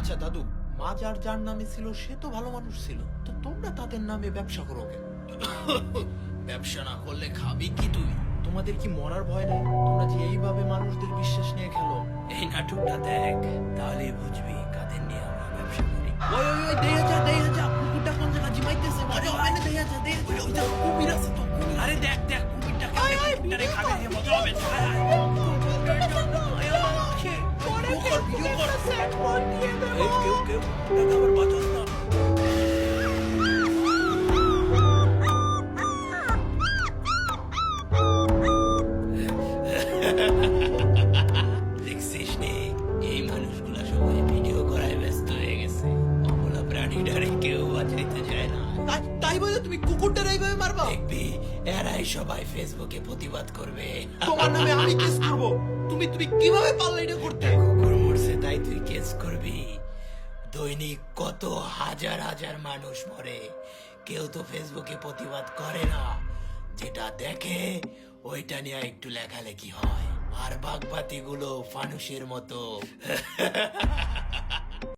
আচ্ছা দাদু, মাজার যার নামে ছিল সে তো ভালো মানুষ ছিল, তো তোমরা তাদের নামে ব্যবসা করো কেন? ব্যবসা না করলে খাবি কি তুই? তোমাদের কি মরার ভয় নাই? তোমরা যে এইভাবে মানুষদের বিশ্বাস নিয়ে খেলো। এই নাটকটা দেখ, তাহলে বুঝবি কাদের নিয়ে আমরা ব্যবসা করি। ওই ওই ওই দেয়া যা কুকুরটা কোন জায়গা জিমাইতেছে, মজা হবে না। দেয়া যা কুমির আছে তো, কুমির। আরে দেখ দেখ কুমিরটা কেমনে কুমিরটারে খাবে, রে মজা হবে। কেউ কেউ টাকা আবার বাঁচাস না। দেখছিস নে, এই মানুষগুলা সবাই ভিডিও করায় ব্যস্ত হয়ে গেছে। অবলা প্রাণীটারে কেউ বাঁচাইতে চায় না। তাই বলে তুমি কুকুরটার এইভাবে মারবা? দেখবি এরাই সবাই ফেসবুকে প্রতিবাদ করবে। তোমার নামে আমি কেস করব। তুমি কিভাবে পারলে এটা করতে? কুকুর মরছে তাই তুই কেস করবি? দৈনিক কত হাজার হাজার মানুষ মরে, কেউ তো ফেসবুকে প্রতিবাদ করে না। যেটা দেখে ওইটা নিয়ে একটু লেখালেখি হয়, আর বাগবাতি গুলো ফানুষের মতো